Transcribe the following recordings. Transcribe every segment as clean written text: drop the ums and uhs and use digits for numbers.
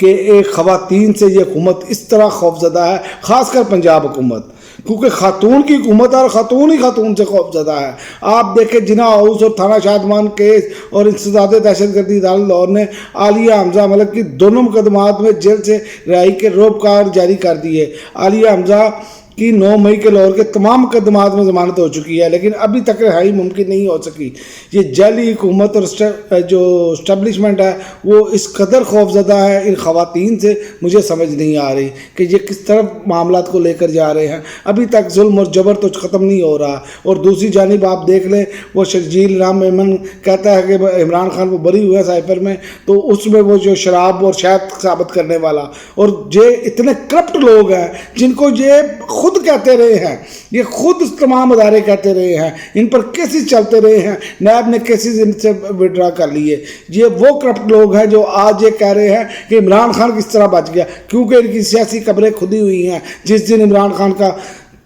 کہ ایک خواتین سے یہ حکومت اس طرح خوفزدہ ہے، خاص کر پنجاب حکومت، کیونکہ خاتون کی حکومت اور خاتون ہی خاتون سے خوفزدہ ہے۔ آپ دیکھیں جناح ہاؤس اور تھانہ شادمان کیس اور انسداد دہشت گردی داراللور نے عالیہ حمزہ ملک کی دونوں مقدمات میں جیل سے رہائی کے روبکار جاری کر دیے۔ عالیہ حمزہ کی 9 مئی کے لاہور کے تمام مقدمات میں ضمانت ہو چکی ہے، لیکن ابھی تک رہائی ممکن نہیں ہو سکی۔ یہ جعلی حکومت اور جو اسٹیبلشمنٹ ہے وہ اس قدر خوفزدہ ہے ان خواتین سے، مجھے سمجھ نہیں آ رہی کہ یہ کس طرح معاملات کو لے کر جا رہے ہیں۔ ابھی تک ظلم اور جبر تو ختم نہیں ہو رہا، اور دوسری جانب آپ دیکھ لیں وہ شرجیل رام میمن کہتا ہے کہ عمران خان وہ بری ہوئے سائفر میں، تو اس میں وہ جو شراب اور شہد ثابت کرنے والا، اور یہ اتنے کرپٹ لوگ ہیں جن کو یہ خود کہتے رہے ہیں، یہ خود تمام ادارے کہتے رہے ہیں، ان پر کیسز چلتے رہے ہیں، نیب نے کیسز ان سے وڈرا کر لیے۔ یہ وہ کرپٹ لوگ ہیں جو آج یہ کہہ رہے ہیں کہ عمران خان کس طرح بچ گیا، کیونکہ ان کی سیاسی قبریں کھدی ہوئی ہیں۔ جس دن عمران خان کا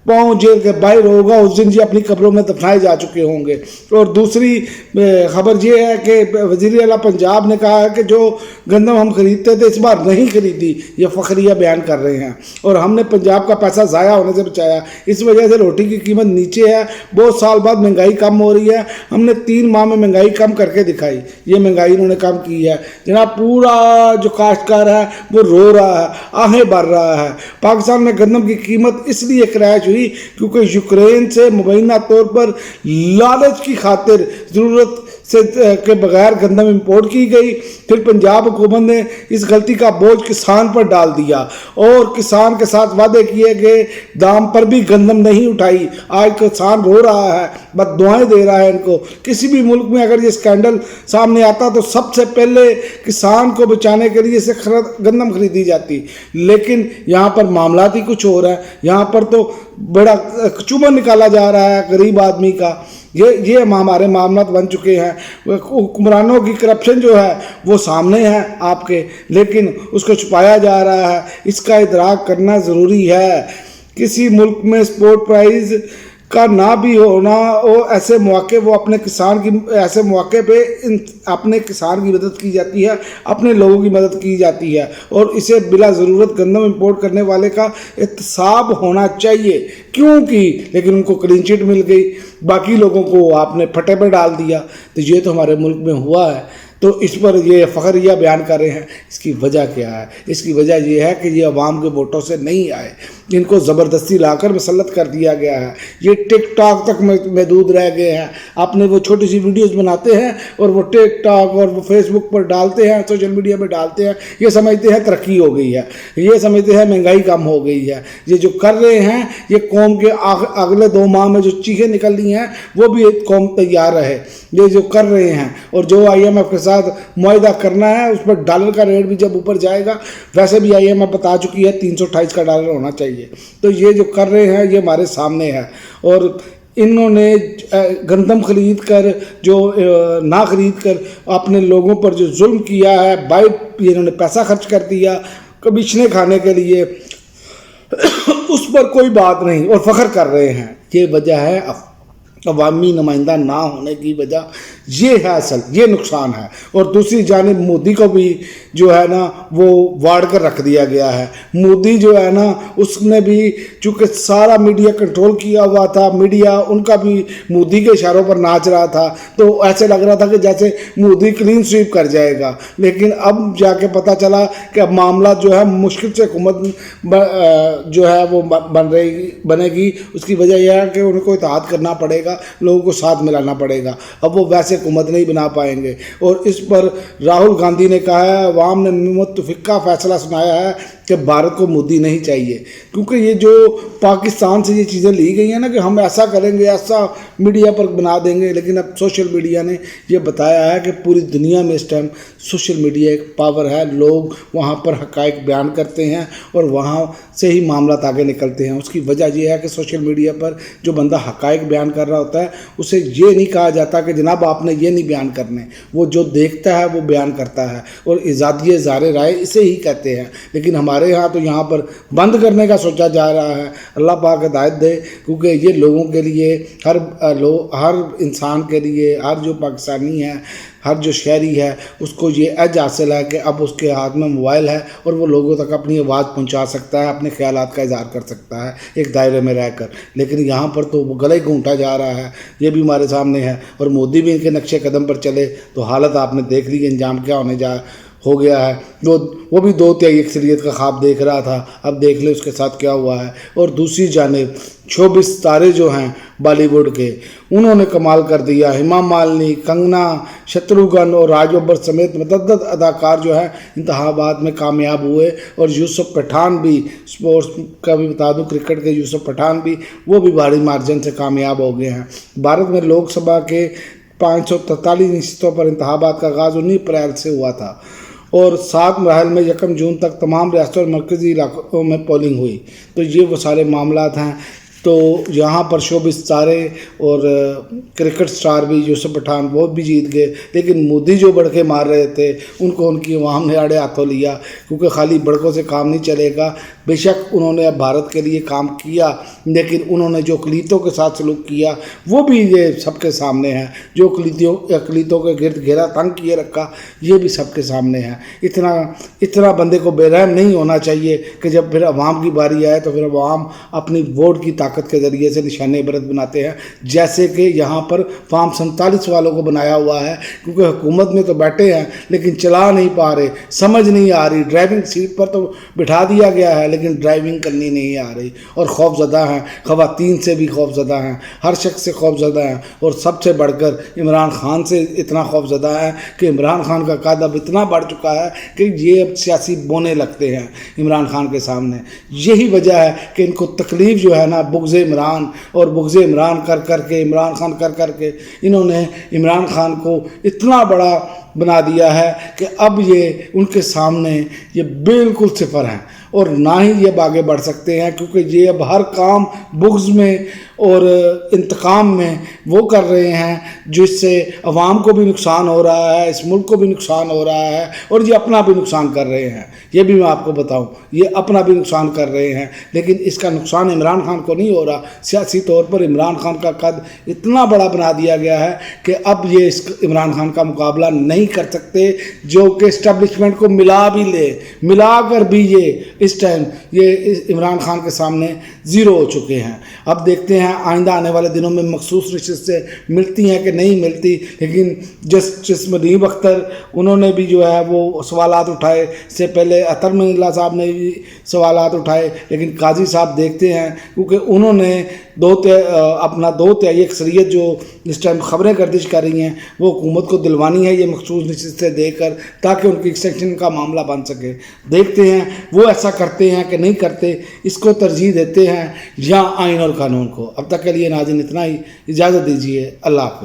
پاؤں جیل کے باہر ہوگا اس دن یہ اپنی قبروں میں دفنائے جا چکے ہوں گے۔ اور دوسری خبر یہ ہے کہ وزیر اعلیٰ پنجاب نے کہا ہے کہ جو گندم ہم خریدتے تھے اس بار نہیں خریدی، یہ فخریہ بیان کر رہے ہیں، اور ہم نے پنجاب کا پیسہ ضائع ہونے سے بچایا۔ اس وجہ سے روٹی کی قیمت نیچے ہے، بہت سال بعد مہنگائی کم ہو رہی ہے، ہم نے 3 ماہ میں مہنگائی کم کر کے دکھائی۔ یہ مہنگائی انہوں نے کم کی ہے جناب۔ پورا جو کاشتکار ہے وہ رو رہا ہے، آہیں بھر رہا ہے۔ پاکستان میں گندم کی قیمت اس لیے کریش کیونکہ یوکرین سے مبینہ طور پر لالچ کی خاطر ضرورت سے کے بغیر گندم امپورٹ کی گئی، پھر پنجاب حکومت نے اس غلطی کا بوجھ کسان پر ڈال دیا اور کسان کے ساتھ وعدے کیے گئے دام پر بھی گندم نہیں اٹھائی۔ آج کسان رو رہا ہے، بد دعائیں دے رہا ہے ان کو۔ کسی بھی ملک میں اگر یہ اسکینڈل سامنے آتا تو سب سے پہلے کسان کو بچانے کے لیے گندم خریدی جاتی، لیکن یہاں پر معاملات ہی کچھ ہو رہا ہے۔ یہاں پر تو بڑا چوبن نکالا جا رہا ہے غریب آدمی کا۔ یہ ہمارے معاملات بن چکے ہیں۔ حکمرانوں کی کرپشن جو ہے وہ سامنے ہے آپ کے، لیکن اس کو چھپایا جا رہا ہے۔ اس کا ادراک کرنا ضروری ہے۔ کسی ملک میں سپورٹ پرائز کا نہ بھی ہونا، اور ایسے مواقع وہ اپنے کسان کی ایسے مواقع پہ اپنے کسان کی مدد کی جاتی ہے، اپنے لوگوں کی مدد کی جاتی ہے، اور اسے بلا ضرورت گندم امپورٹ کرنے والے کا احتساب ہونا چاہیے۔ کیوں کی؟ لیکن ان کو کلین چٹ مل گئی، باقی لوگوں کو آپ نے پھٹے پہ ڈال دیا۔ تو یہ تو ہمارے ملک میں ہوا ہے، تو اس پر یہ فخریہ بیان کر رہے ہیں۔ اس کی وجہ کیا ہے؟ اس کی وجہ یہ ہے کہ یہ عوام کے ووٹوں سے نہیں آئے، ان کو زبردستی لا کر مسلط کر دیا گیا ہے۔ یہ ٹک ٹاک تک محدود رہ گئے ہیں۔ اپنے وہ چھوٹی سی ویڈیوز بناتے ہیں اور وہ ٹک ٹاک اور وہ فیس بک پر ڈالتے ہیں، سوشل میڈیا میں ڈالتے ہیں۔ یہ سمجھتے ہیں ترقی ہو گئی ہے، یہ سمجھتے ہیں مہنگائی کم ہو گئی ہے۔ یہ جو کر رہے ہیں، یہ قوم کے اگلے 2 ماہ میں جو چیخیں نکل رہی ہیں وہ بھی ایک قوم تیار رہے۔ یہ جو کر رہے ہیں، اور جو IMF کے ساتھ معاہدہ کرنا ہے اس پر ڈالر کا ریٹ بھی جب اوپر جائے گا، ویسے بھی IMF بتا چکی ہے 328 کا ڈالر ہونا چاہیے۔ تو یہ جو کر رہے ہیں یہ ہمارے سامنے ہے، اور انہوں نے گندم خرید کر جو نہ خرید کر اپنے لوگوں پر جو ظلم کیا ہے، انہوں نے پیسہ خرچ کر دیا کمیشنیں کھانے کے لیے، اس پر کوئی بات نہیں اور فخر کر رہے ہیں۔ یہ وجہ ہے عوامی نمائندہ نہ ہونے کی وجہ یہ ہے، اصل یہ نقصان ہے۔ اور دوسری جانب مودی کو بھی جو ہے نا وہ واڑ کر رکھ دیا گیا ہے۔ مودی جو ہے نا اس نے بھی چونکہ سارا میڈیا کنٹرول کیا ہوا تھا، میڈیا ان کا بھی مودی کے اشاروں پر ناچ رہا تھا، تو ایسے لگ رہا تھا کہ جیسے مودی کلین سویپ کر جائے گا۔ لیکن اب جا کے پتہ چلا کہ اب معاملات جو ہے مشکل سے حکومت جو ہے وہ بنے گی۔ اس کی وجہ یہ ہے کہ ان کو اتحاد کرنا پڑے گا، لوگوں کو ساتھ ملانا پڑے گا۔ اب وہ ویسے حکومت نہیں بنا پائیں گے، اور اس پر راہل گاندھی نے کہا ہے، عوام نے متفقہ فیصلہ سنایا ہے کہ بھارت کو مودی نہیں چاہیے، کیونکہ یہ جو پاکستان سے یہ چیزیں لی گئی ہیں نا کہ ہم ایسا کریں گے، ایسا میڈیا پر بنا دیں گے، لیکن اب سوشل میڈیا نے یہ بتایا ہے کہ پوری دنیا میں اس ٹائم سوشل میڈیا ایک پاور ہے۔ لوگ وہاں پر حقائق بیان کرتے ہیں اور وہاں سے ہی معاملات آگے نکلتے ہیں۔ اس کی وجہ یہ ہے کہ سوشل میڈیا پر جو بندہ حقائق بیان کر رہا ہوتا ہے اسے یہ نہیں کہا جاتا کہ جناب آپ نے یہ نہیں بیان کرنے، وہ جو دیکھتا ہے وہ بیان کرتا ہے، اور ازادیِ اظہار رائے اسے ہی کہتے ہیں۔ لیکن ہمارے ہمارے ہاں تو یہاں پر بند کرنے کا سوچا جا رہا ہے۔ اللہ پاک ہدایت دے، کیونکہ یہ لوگوں کے لیے، ہر انسان کے لیے، ہر جو پاکستانی ہے، ہر جو شہری ہے، اس کو یہ ایج حاصل ہے کہ اب اس کے ہاتھ میں موبائل ہے اور وہ لوگوں تک اپنی آواز پہنچا سکتا ہے، اپنے خیالات کا اظہار کر سکتا ہے ایک دائرے میں رہ کر۔ لیکن یہاں پر تو وہ گلے گھونٹا جا رہا ہے، یہ بھی ہمارے سامنے ہے، اور مودی بھی ان کے نقشے قدم پر چلے تو حالت آپ نے دیکھ لی، انجام کیا ہو گیا ہے۔ وہ بھی 2/3 اکثریت کا خواب دیکھ رہا تھا، اب دیکھ لے اس کے ساتھ کیا ہوا ہے۔ اور دوسری جانب 24 ستارے جو ہیں بالی ووڈ کے، انہوں نے کمال کر دیا۔ ہیما مالنی، کنگنا، شتروگھن اور راج ببر سمیت متعدد اداکار جو ہیں انتخابات میں کامیاب ہوئے، اور یوسف پٹھان بھی، سپورٹس کا بھی بتا دوں، کرکٹ کے یوسف پٹھان بھی، وہ بھی بھاری مارجن سے کامیاب ہو گئے ہیں۔ بھارت میں لوک سبھا کے 543 نشستوں پر انتخابات کا آغاز 19 اپریل سے ہوا تھا، اور 7 مراحل میں 1 جون تک تمام ریاستوں اور مرکزی علاقوں میں پولنگ ہوئی۔ تو یہ وہ سارے معاملات ہیں۔ تو یہاں پر 24 ستارے اور کرکٹ سٹار بھی یوسف پٹھان وہ بھی جیت گئے، لیکن مودی جو بڑکے مار رہے تھے ان کو ان کی عوام نے آڑے ہاتھوں لیا، کیونکہ خالی بڑکوں سے کام نہیں چلے گا۔ بے شک انہوں نے اب بھارت کے لیے کام کیا، لیکن انہوں نے جو اقلیتوں کے ساتھ سلوک کیا وہ بھی یہ سب کے سامنے ہے۔ جو اقلیتوں کے گرد گھیرا تنگ کیے رکھا، یہ بھی سب کے سامنے ہے۔ اتنا بندے کو بے رحم نہیں ہونا چاہیے کہ جب پھر عوام کی باری آئے تو پھر عوام اپنی ووٹ کی طاقت کے ذریعے سے نشان عبرت بناتے ہیں، جیسے کہ یہاں پر فارم 47 والوں کو بنایا ہوا ہے، کیونکہ حکومت میں تو بیٹھے ہیں لیکن چلا نہیں پا رہے، سمجھ نہیں آ رہی، ڈرائیونگ سیٹ پر تو بٹھا دیا گیا ہے لیکن ڈرائیونگ کرنی نہیں آ رہی، اور خوف زدہ ہیں، خواتین سے بھی خوف زدہ ہیں، ہر شخص سے خوف زدہ ہیں، اور سب سے بڑھ کر عمران خان سے اتنا خوف زدہ ہے کہ عمران خان کا قد اب اتنا بڑھ چکا ہے کہ یہ اب سیاسی بونے لگتے ہیں عمران خان کے سامنے۔ یہی وجہ ہے کہ ان کو تکلیف جو ہے نا بغض عمران اور بغض عمران کر کے، عمران خان کر کے انہوں نے عمران خان کو اتنا بڑا بنا دیا ہے کہ اب یہ ان کے سامنے یہ بالکل صفر ہیں، اور نہ ہی یہ آگے بڑھ سکتے ہیں، کیونکہ یہ اب ہر کام بغض میں اور انتقام میں وہ کر رہے ہیں جس سے عوام کو بھی نقصان ہو رہا ہے، اس ملک کو بھی نقصان ہو رہا ہے، اور یہ اپنا بھی نقصان کر رہے ہیں۔ یہ بھی میں آپ کو بتاؤں، یہ اپنا بھی نقصان کر رہے ہیں، لیکن اس کا نقصان عمران خان کو نہیں ہو رہا۔ سیاسی طور پر عمران خان کا قد اتنا بڑا بنا دیا گیا ہے کہ اب یہ اس عمران خان کا مقابلہ نہیں کر سکتے، جو کہ اسٹیبلشمنٹ کو ملا کر بھی یہ اس ٹائم یہ عمران خان کے سامنے زیرو ہو چکے ہیں۔ اب دیکھتے ہیں آئندہ آنے والے دنوں میں مخصوص نشستیں ملتی ہیں کہ نہیں ملتی، لیکن جسٹس منیب اختر انہوں نے بھی جو ہے وہ سوالات اٹھائے، اس سے پہلے اطہر من اللہ صاحب نے بھی سوالات اٹھائے، لیکن قاضی صاحب دیکھتے ہیں، کیونکہ انہوں نے اپنا 2/3 اکثریت جو اس ٹائم خبریں گردش کر رہی ہیں وہ حکومت کو دلوانی ہے یہ مخصوص نشستیں دے کر، تاکہ ان کی ایکسٹینشن کا معاملہ بن سکے۔ دیکھتے ہیں وہ ایسا کرتے ہیں کہ نہیں کرتے، اس کو ترجیح دیتے ہیں یا آئین اور قانون کو۔ اب تک کے لیے ناظرین اتنا ہی، اجازت دیجیے، اللہ حافظ۔